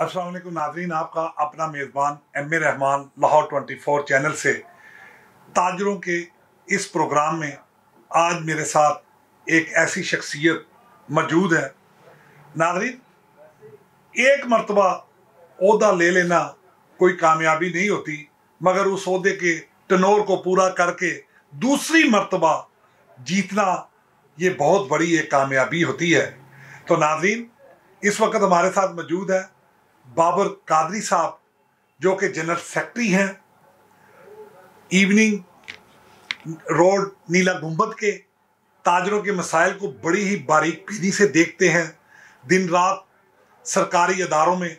अस्सलाम वालेकुम नाज़रीन, आपका अपना मेज़बान एम.ए. रहमान लाहौर 24 चैनल से ताजरों के इस प्रोग्राम में आज मेरे साथ एक ऐसी शख्सियत मौजूद है। नाज़रीन, एक मरतबा ओहदा ले लेना कोई कामयाबी नहीं होती, मगर उस ओहदे के टनोर को पूरा करके दूसरी मरतबा जीतना ये बहुत बड़ी एक कामयाबी होती है। तो नाज़रीन, इस वक्त हमारे साथ मौजूद है बाबर कादरी साहब, जो कि जनरल सेक्रेटरी हैं इवनिंग रोड नीला गुंबद के। ताजरों के मसाइल को बड़ी ही बारीक बीनी से देखते हैं। दिन रात सरकारी अदारों में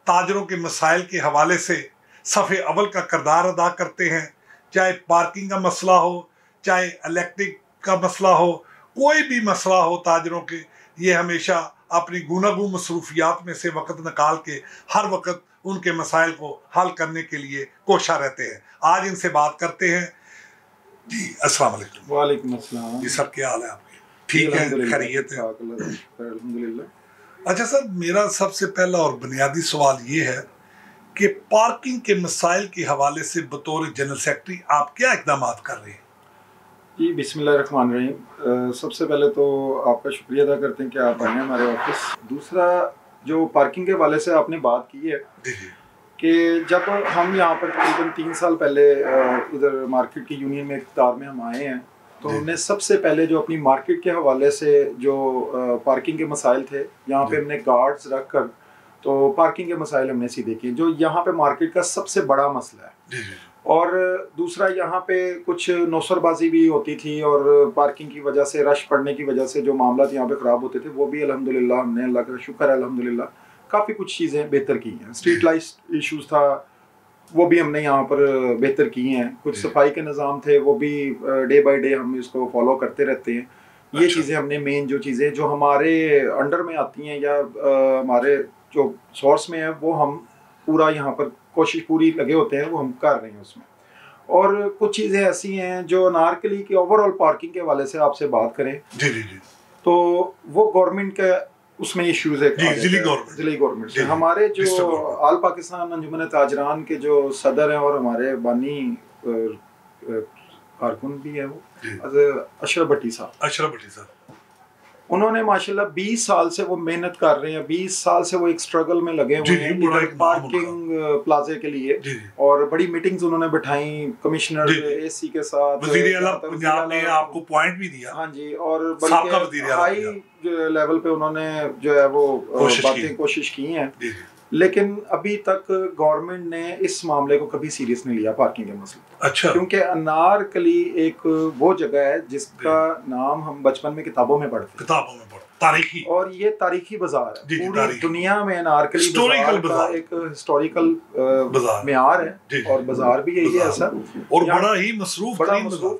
ताजरों के मसाइल के हवाले से सफ़े अव्वल का किरदार अदा करते हैं। चाहे पार्किंग का मसला हो, चाहे इलेक्ट्रिक का मसला हो, कोई भी मसला हो ताजरों के, ये हमेशा अपनी गुनागू मसरूफियात में से वक़्त निकाल के हर वक्त उनके मसाइल को हल करने के लिए कोशा रहते हैं। आज इनसे बात करते हैं। जी अस्सलाम वालेकुम। वालेकुम अस्सलाम। जी सर, क्या हाल है आपके? ठीक है, खैरियत है? अल्हम्दुलिल्लाह। अच्छा सर, मेरा सबसे पहला और बुनियादी सवाल ये है कि पार्किंग के मसाइल के हवाले से बतौर जनरल सेक्रेटरी आप क्या इकदाम कर रहे हैं? जी बिस्मिल्लाहिर्रहमानिर्रहीम। सबसे पहले तो आपका शुक्रिया अदा करते हैं कि आप आए हैं हमारे ऑफिस। दूसरा, जो पार्किंग के हवाले से आपने बात की है कि जब हम यहाँ पर तकरीबन 3 साल पहले इधर मार्केट की यूनियन में इक़्तिदार में हम आए हैं, तो हमने सबसे पहले जो अपनी मार्केट के हवाले से जो पार्किंग के मसाइल थे, यहाँ पे हमने गार्ड्स रख कर तो पार्किंग के मसाइल हमने सीधे किए, जो यहाँ पे मार्केट का सबसे बड़ा मसला है। और दूसरा, यहाँ पे कुछ नौसरबाजी भी होती थी और पार्किंग की वजह से, रश पड़ने की वजह से जो मामला यहाँ पे ख़राब होते थे, वो भी अल्हम्दुलिल्लाह हमने, अल्लाह का शुक्र है अल्हम्दुलिल्लाह, काफ़ी कुछ चीज़ें बेहतर की हैं। स्ट्रीट लाइट इश्यूज़ था, वो भी हमने यहाँ पर बेहतर किए हैं। कुछ सफाई के निज़ाम थे, वो भी डे बाई डे हम इसको फॉलो करते रहते हैं। ये चीज़ें हमने मेन जो चीज़ें जो हमारे अंडर में आती हैं या हमारे जो सोर्स में है, वो हम पूरा यहाँ पर कोशिश पूरी लगे होते हैं, वो हम कर रहे हैं उसमें। और कुछ चीज़ें ऐसी हैं जो अनारकली की ओवरऑल पार्किंग के हवाले से आपसे बात करें जी जी जी, तो वो गवर्नमेंट के उसमें इश्यूज है, जिली गवर्नमेंट से। हमारे जो आल पाकिस्तान अंजुमन ताजरान के जो सदर हैं और हमारे बानी कारकुन भी है, वो अशरफ भट्टी साहब, उन्होंने माशाल्लाह 20 साल से वो मेहनत कर रहे हैं। 20 साल से वो एक स्ट्रगल में लगे हुए हैं पार्किंग प्लाजे के लिए, और बड़ी मीटिंग्स उन्होंने बिठाई कमिश्नर एसी के साथ, वज़ीर आला पंजाब ने आपको पॉइंट भी दिया। हाँ जी, और बल्कि हाई लेवल पे उन्होंने जो है वो कोशिश की हैं, लेकिन अभी तक गवर्नमेंट ने इस मामले को कभी सीरियस नहीं लिया, पार्किंग के मसले। अच्छा। क्योंकि अनारकली एक वो जगह है जिसका नाम हम बचपन में किताबों में पढ़ते, तारीखी, और ये तारीखी बाजार है। पूरी दुनिया में अनारकली बाजार का एक हिस्टोरिकल मेयार है, और बाजार भी यही है ऐसा, और बड़ा ही मसरूफ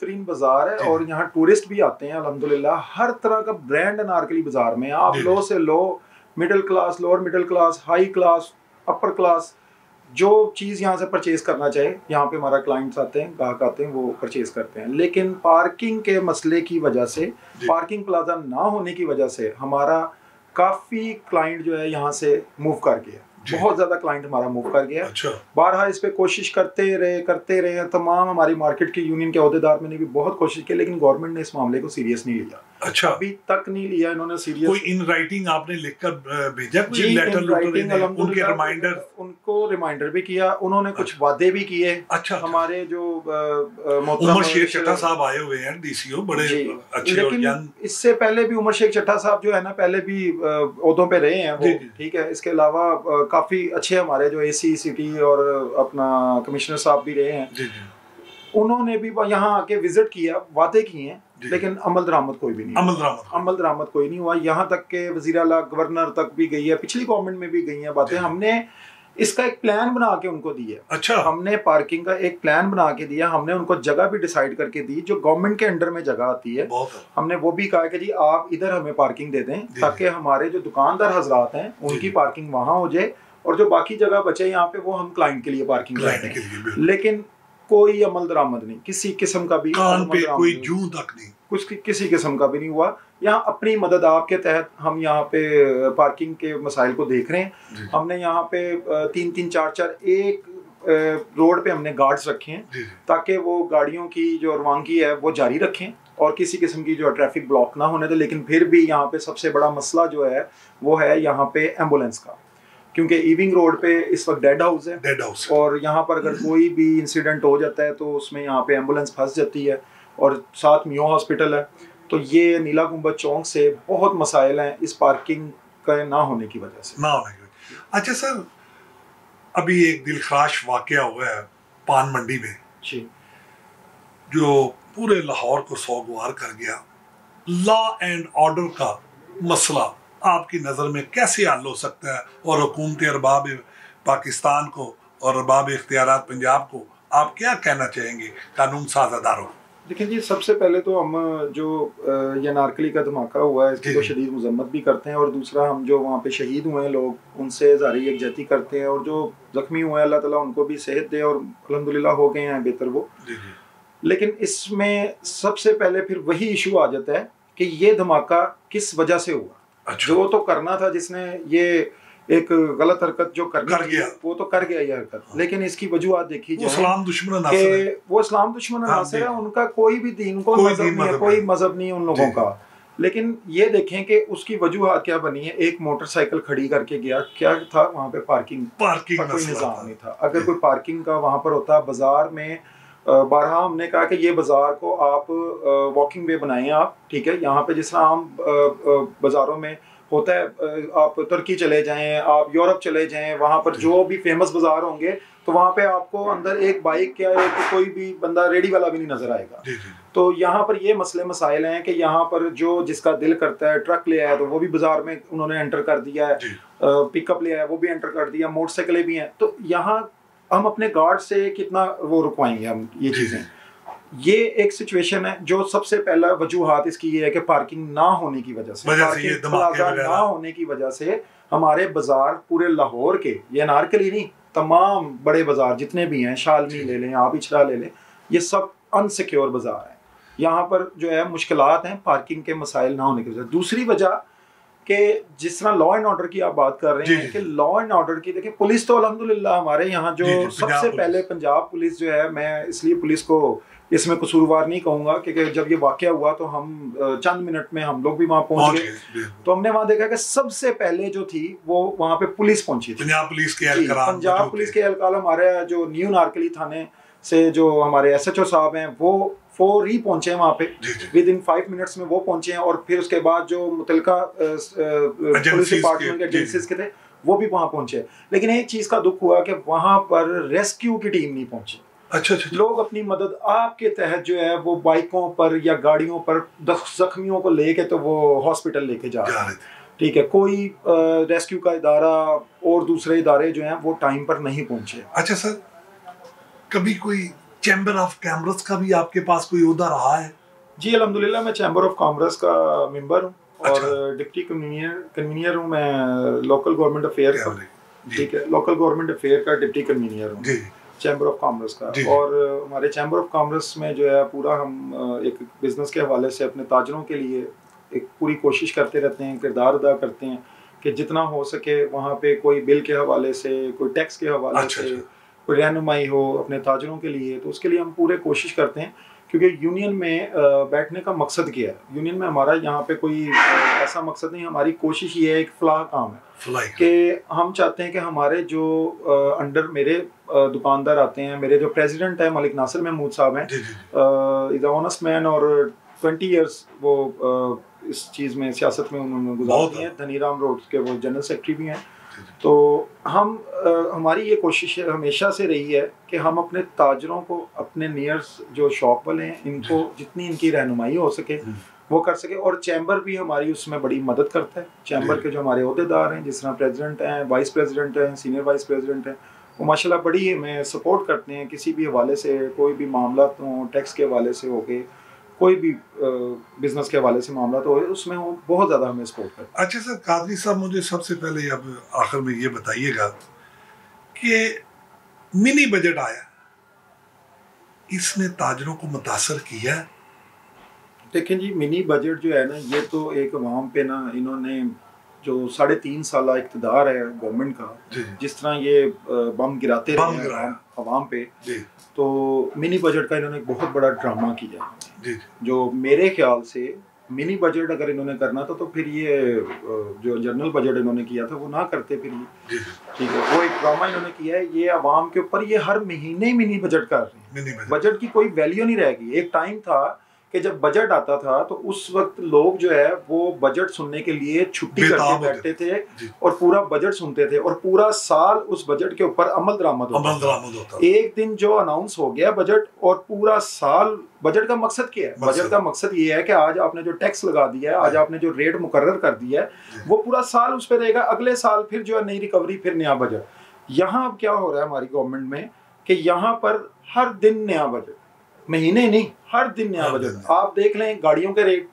तरीन बाजार है। और यहाँ टूरिस्ट भी आते हैं अल्हम्दुलिल्लाह। हर तरह का ब्रांड अनारकली बाजार में, आप लो से low, middle class, lower middle class, high class, upper class, जो चीज़ यहाँ से परचेज करना चाहे, यहाँ पे हमारा क्लाइंट्स आते हैं, ग्राहक आते हैं, वो परचेज करते हैं। लेकिन पार्किंग के मसले की वजह से, पार्किंग प्लाजा ना होने की वजह से हमारा काफ़ी क्लाइंट जो है यहाँ से मूव कर गया, बहुत ज़्यादा क्लाइंट हमारा मूव कर गया। अच्छा। बारहा इस पे कोशिश करते रहे तमाम हमारी मार्केट की यूनियन के अहदेदार ने भी बहुत कोशिश की, लेकिन गवर्नमेंट ने इस मामले को सीरियस नहीं लिया। अच्छा। अभी तक नहीं लिया इन्होंने सीरियस। कोई इन राइटिंग आपने लिखकर भेजा? कोई लेटर उनके रिमाइंडर, उनको रिमाइंडर भी किया, उन्होंने कुछ वादे भी किए। अच्छा। हमारे जो उमर शेख चट्टा साहब आए हुए हैं, डीसीओ, बड़े अच्छे, लेकिन इससे पहले भी उमर शेख चट्टा साहब जो है ना, पहले भी ओहदों पे रहे हैं वो, ठीक है। इसके अलावा काफी अच्छे हमारे जो एसी सिटी और अपना कमिश्नर साहब भी रहे हैं, उन्होंने भी यहाँ आके विजिट किया, वादे किए हैं, लेकिन अमल दरामद कोई भी नहीं, अमल दरामद कोई नहीं हुआ। यहाँ तक के वज़ीर आला, गवर्नर तक भी गई है, पिछली गवर्नमेंट में भी गई है बातें। हमने इसका एक प्लान बना के उनको दी है। अच्छा। हमने पार्किंग का एक प्लान बना के दिया, हमने उनको जगह भी डिसाइड करके दी, जो गवर्नमेंट के अंडर में जगह आती है। हमने वो भी कहा कि जी आप इधर हमें पार्किंग दे दें, ताकि हमारे जो दुकानदार हजरात हैं उनकी पार्किंग वहाँ हो जाए, और जो बाकी जगह बचे यहाँ पे वो हम क्लाइंट के लिए पार्किंग लगाएं। लेकिन कोई अमल दरामद नहीं, किसी किस्म का भी कान पे कोई जूं तक नहीं, कुछ किसी किस्म का भी नहीं हुआ। यहाँ अपनी मदद आपके तहत हम यहाँ पे पार्किंग के मसाइल को देख रहे हैं। हमने यहाँ पे 3-3 4-4 एक रोड पे हमने गार्ड्स रखे हैं ताकि वो गाड़ियों की जो रवानगी है वो जारी रखें और किसी किस्म की जो ट्रैफिक ब्लॉक ना होने दे। लेकिन फिर भी यहाँ पे सबसे बड़ा मसला जो है वो है यहाँ पे एम्बुलेंस का, क्योंकि इविंग रोड पे इस वक्त डेड हाउस है और यहाँ पर अगर कोई भी इंसिडेंट हो जाता है तो उसमें यहाँ पे एम्बुलेंस फंस जाती है और साथ मियो हॉस्पिटल है। तो ये नीला गुंबद चौक से बहुत मसाइल हैं इस पार्किंग का ना होने की वजह से। अच्छा सर, अभी एक दिलखराश वाकया हुआ है पान मंडी में जी, जो पूरे लाहौर को सोगवार कर गया। लॉ एंड ऑर्डर का मसला आपकी नज़र में कैसे हल हो सकता है और हुकूमत अरबाब पाकिस्तान को और अरबाब इख्तियारात पंजाब को आप क्या कहना चाहेंगे कानून साज अदारों? देखिए जी, सबसे पहले तो हम जो ये नारकली का धमाका हुआ है इसकी तो शदीद मजम्मत भी करते हैं और दूसरा हम जो वहाँ पे शहीद हुए हैं लोग उनसे ज़ारी यकजहती करते हैं और जो ज़ख्मी हुए हैं अल्लाह ताला उनको भी सेहत दे और अल्हम्दुलिल्लाह हो गए हैं बेहतर वो। लेकिन इसमें सबसे पहले फिर वही इशू आ जाता है कि ये धमाका किस वजह से हुआ। जो तो करना था, जिसने ये एक गलत हरकत जो कर गया वो तो कर गया ये हरकत, लेकिन इसकी वजूहत देखी जाए इस्लाम दुश्मन वो इस्लाम दुश्मन नासिर है, उनका कोई भी दीन को कोई मजहब नहीं उन लोगों का। लेकिन ये देखें कि उसकी वजूहत क्या बनी है। एक मोटरसाइकिल खड़ी करके गया, क्या था वहाँ पे पार्किंग का कोई निज़ाम नहीं था। अगर कोई पार्किंग का वहाँ पर होता, बाजार में बारहा हमने कहा कि ये बाजार को आप वॉकिंग वे बनाएं आप, ठीक है। यहाँ पे जिस तरह आम बाजारों में होता है, आप तुर्की चले जाएं, आप यूरोप चले जाएं, वहाँ पर जो भी फेमस बाजार होंगे तो वहाँ पे आपको अंदर एक बाइक या एक कोई भी बंदा रेडी वाला भी नहीं नजर आएगा। तो यहाँ पर ये मसले मसाइल हैं कि यहाँ पर जो जिसका दिल करता है ट्रक ले आया तो वो भी बाजार में उन्होंने एंटर कर दिया है, पिकअप ले आया वो भी एंटर कर दिया, मोटरसाइकिलें भी हैं। तो यहाँ हम अपने गार्ड से कितना वो रुकवाएंगे हम ये चीज़ें। ये एक सिचुएशन है जो सबसे पहला वजूहात इसकी ये है कि पार्किंग ना होने की वजह से, पार्किंग प्लाजा ना होने की वजह से हमारे बाजार पूरे लाहौर के, ये नारकली नहीं, तमाम बड़े बाजार जितने भी हैं, शालमी ले लें, आप इचरा ले लें, ये सब अनसिक्योर बाजार हैं। यहाँ पर जो है मुश्किलात हैं पार्किंग के मसाइल ना होने की वजह। दूसरी वजह कि जिस तरह लॉ एंड ऑर्डर की आप बात कर रहे हैं कि लॉ एंड ऑर्डर की, देखिए पुलिस तो अल्हम्दुलिल्लाह हमारे यहाँ जो सबसे पहले पंजाब पुलिस जो है, मैं इसलिए पुलिस को इसमें कसूरवार नहीं कहूँगा क्योंकि जब ये वाकया हुआ तो हम चंद मिनट में हम लोग भी वहाँ पहुँच गए। तो हमने वहाँ देखा कि सबसे पहले जो थी वो वहाँ पे पुलिस पहुँची थी, पंजाब पुलिस के एहलकार हमारे जो न्यू नारकली थाने से जो हमारे SHO साहब हैं वो 4 ही पहुंचे वहाँ पे, विद इन 5 मिनट्स में वो पहुंचे हैं। और फिर उसके बाद जो मुतलका पुलिस डिपार्टमेंट के एजेंसीज के थे वो भी वहाँ पहुंचे। लेकिन एक चीज़ का दुख हुआ कि वहाँ पर रेस्क्यू की टीम नहीं पहुंची। अच्छा। लोग अपनी मदद आपके तहत जो है वो बाइकों पर या गाड़ियों पर जख्मियों को लेके तो वो हॉस्पिटल लेके जा रहे थे, ठीक है। कोई रेस्क्यू का इदारा और दूसरे इदारे जो हैं वो टाइम पर नहीं पहुंचे। अच्छा सर, कभी कोई चैम्बर ऑफ कॉमर्स का भी आपके पास कोई ओहदा रहा है? जी अल्हम्दुलिल्लाह, मैं चैम्बर ऑफ कॉमर्स का मेंबर हूँ और डिप्टी कन्वीनियर हूँ मैं लोकल गवर्नमेंट अफेयर का, ठीक है। लोकल गवर्नमेंट अफेयर का डिप्टी कन्वीनियर हूँ चैम्बर ऑफ कॉमर्स का। और हमारे चैम्बर ऑफ कॉमर्स में जो है पूरा हम एक बिजनेस के हवाले से अपने ताजरों के लिए एक पूरी कोशिश करते रहते हैं, किरदार अदा करते हैं कि जितना हो सके वहाँ पे कोई बिल के हवाले से, कोई टैक्स के हवाले से कोई रहनुमाई हो अपने ताजरों के लिए। तो उसके लिए हम पूरे कोशिश करते हैं, क्योंकि यूनियन में बैठने का मकसद क्या है। यूनियन में हमारा यहाँ पे कोई ऐसा मकसद नहीं, हमारी कोशिश ये है, एक फलाह काम है कि हम चाहते हैं कि हमारे जो अंडर मेरे दुकानदार आते हैं, मेरे जो प्रेसिडेंट है मलिक नासिर महमूद साहब हैं, इज़ ऑनेस्ट मैन और 20 ईयर्स वो इस चीज़ में सियासत में उन्होंने गुजार दी है। धनीराम रोड के वो जनरल सेक्रेटरी भी हैं। तो हम हमारी ये कोशिश हमेशा से रही है कि हम अपने ताजरों को, अपने नियर्स जो शॉप वाले हैं, इनको जितनी इनकी रहनुमाई हो सके वो कर सके। और चैम्बर भी हमारी उसमें बड़ी मदद करता है। चैम्बर के जो हमारे अहदेदार हैं, जिस तरह प्रेसिडेंट हैं, वाइस प्रेसिडेंट हैं, सीनियर वाइस प्रेसिडेंट हैं, वो माशाल्लाह बड़ी हमें सपोर्ट करते हैं। किसी भी हवाले से कोई भी मामला हो, टैक्स के हवाले से हो गए, कोई भी बिजनेस के हवाले से मामला तो उसमें वो बहुत ज़्यादा हमें सपोर्ट करते हैं। अच्छा सर, कादरी साहब मुझे सबसे पहले अब आखिर में ये बताइएगा कि मिनी बजट आया, इसने ताजरों को मुतासर किया? देखें जी, मिनी बजट जो है ना, ये तो एक अवाम पे ना इन्होंने जो 3.5 साल इक़्तिदार है गवर्नमेंट का, जिस तरह ये बम गिराते रहे हैं अवाम पे, तो मिनी बजट का इन्होंने एक बहुत बड़ा ड्रामा किया है। जो मेरे ख्याल से मिनी बजट अगर इन्होंने करना था तो फिर ये जो जनरल बजट इन्होंने किया था वो ना करते फिर ये, ठीक है। वो एक ड्रामा इन्होंने किया है ये अवाम के ऊपर, ये हर महीने मिनी बजट कर रहे हैं। बजट की कोई वैल्यू नहीं रहेगी। एक टाइम था कि जब बजट आता था तो उस वक्त लोग जो है वो बजट सुनने के लिए छुट्टी करके बैठते थे और पूरा बजट सुनते थे और पूरा साल उस बजट के ऊपर अमल दरामद होता। एक दिन जो अनाउंस हो गया बजट और पूरा साल, बजट का मकसद क्या है? बजट का मकसद ये है कि आज आपने जो टैक्स लगा दिया है, आज आपने जो रेट मुकर्रर कर दिया है, वो पूरा साल उस पर रहेगा। अगले साल फिर जो है नई रिकवरी, फिर नया बजट। यहाँ अब क्या हो रहा है हमारी गवर्नमेंट में कि यहाँ पर हर दिन नया बजट, महीने नहीं हर दिन नया बजट। आप देख लें गाड़ियों के रेट,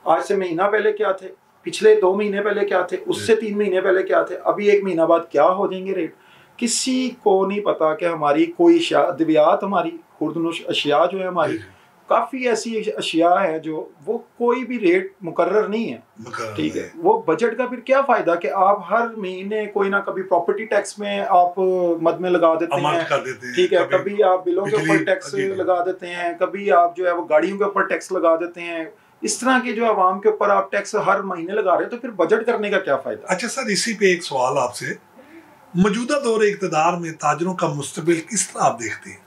आज से महीना पहले क्या थे, पिछले 2 महीने पहले क्या थे, उससे 3 महीने पहले क्या थे, अभी 1 महीना बाद क्या हो जाएंगे रेट, किसी को नहीं पता। कि हमारी कोई अद्वियात, हमारी खुर्दनुश अशिया जो है हमारी, काफ़ी ऐसी अशिया है जो वो कोई भी रेट मुकर्रर नहीं है, ठीक है। वो बजट का फिर क्या फ़ायदा कि आप हर महीने कोई ना, कभी प्रॉपर्टी टैक्स में आप मद में लगा देते हैं, ठीक है, कभी आप बिलों के ऊपर टैक्स लगा देते हैं, कभी आप जो है वो गाड़ियों के ऊपर टैक्स लगा देते हैं। इस तरह के जो आवाम के ऊपर आप टैक्स हर महीने लगा रहे हैं, तो फिर बजट करने का क्या फ़ायदा? अच्छा सर, इसी पे एक सवाल आपसे, मौजूदा दौर इक़्तिदार में ताजरों का मुस्तकबिल किस तरह आप देखते हैं?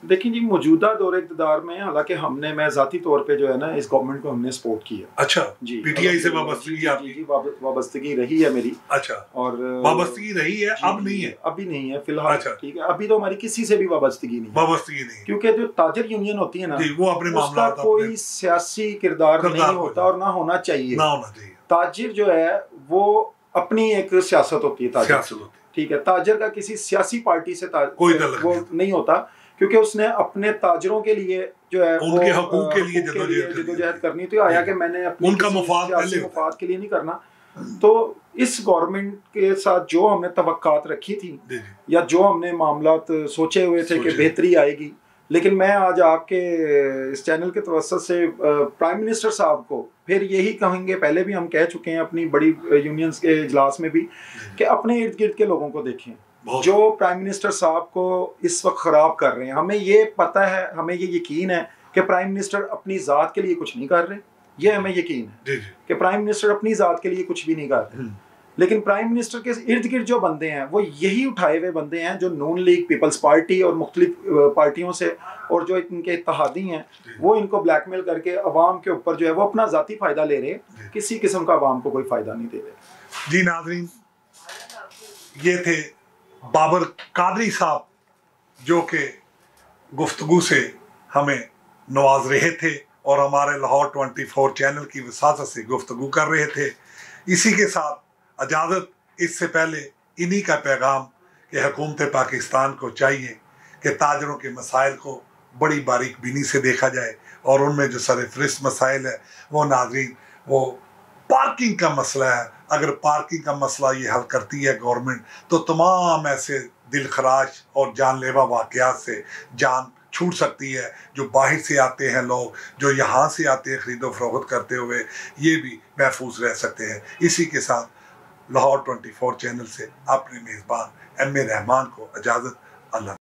देखिए जी, मौजूदा दौर इक़्तिदार में हालांकि मैं ज़ाती तौर पे जो है ना इस गवर्नमेंट को हमने सपोर्ट किया। अच्छा जी, पीटीआई से वाबस्तगी आपकी? जी, वाबस्तगी रही है मेरी। अच्छा, और वाबस्तगी रही है, अब नहीं है? अभी नहीं है फिलहाल। अच्छा, ठीक है, अभी तो हमारी किसी से भी वाबस्तगी नहीं, क्योंकि जो ताजर यूनियन होती है ना, वो अपने उसका कोई सियासी किरदार नहीं होता और ना होना चाहिए। ताजिर जो है वो अपनी एक सियासत होती है, ताजिर, ठीक है। ताजिर का किसी सियासी पार्टी से कोई वो नहीं होता, क्योंकि उसने अपने ताजरों के लिए जो है उनके हकूक के लिए जदोजहद करनी थी। आया कि मैंने अपने उनका मुफाद के लिए नहीं करना। तो इस गवर्नमेंट के साथ जो हमने तवक्कात रखी थी या जो हमने मामलात सोचे हुए थे कि बेहतरी आएगी, लेकिन मैं आज आपके इस चैनल के तवस्सुत से प्राइम मिनिस्टर साहब को फिर यही कहेंगे, पहले भी हम कह चुके हैं अपनी बड़ी यूनियंस के इजलास में भी, कि अपने इर्द गिर्द के लोगों को देखें जो प्राइम मिनिस्टर साहब को इस वक्त ख़राब कर रहे हैं। हमें ये पता है, हमें ये यकीन है कि प्राइम मिनिस्टर अपनी ज़ात के लिए कुछ नहीं कर रहे। ये हमें यकीन है कि प्राइम मिनिस्टर अपनी ज़ात के लिए कुछ भी नहीं कर रहे। लेकिन प्राइम मिनिस्टर के इर्द गिर्द जो बंदे हैं वो यही उठाए हुए बंदे हैं जो नून लीग, पीपल्स पार्टी और मुख्तलिफ पार्टियों से, और जो इनके इत्तेहादी हैं, वो इनको ब्लैकमेल करके अवाम के ऊपर जो है वो अपना ज़ाती फ़ायदा ले रहे हैं, किसी किस्म का अवाम को कोई फ़ायदा नहीं दे रहे। जी नाज़रीन, ये थे बाबर कादरी साहब जो कि गुफ्तगू से हमें नवाज रहे थे और हमारे लाहौर 24 चैनल की वसात से गुफ्तगू कर रहे थे। इसी के साथ इजाज़त, इससे पहले इन्हीं का पैगाम कि हुकूमत पाकिस्तान को चाहिए कि ताजरों के मसाइल को बड़ी बारीक बीनी से देखा जाए, और उनमें जो सरफ़हरिस्त मसाइल है वो नाज़रीन, वो पार्किंग का मसला है। अगर पार्किंग का मसला ये हल करती है गवर्नमेंट, तो तमाम ऐसे दिलखराश और जानलेवा वाक़यात से जान छूट सकती है। जो बाहर से आते हैं लोग, जो यहाँ से आते हैं ख़रीदो फरोख्त करते हुए, ये भी महफूज रह सकते हैं। इसी के साथ लाहौर 24 चैनल से अपने मेज़बान एम ए रहमान को इजाज़त। अल्लाह।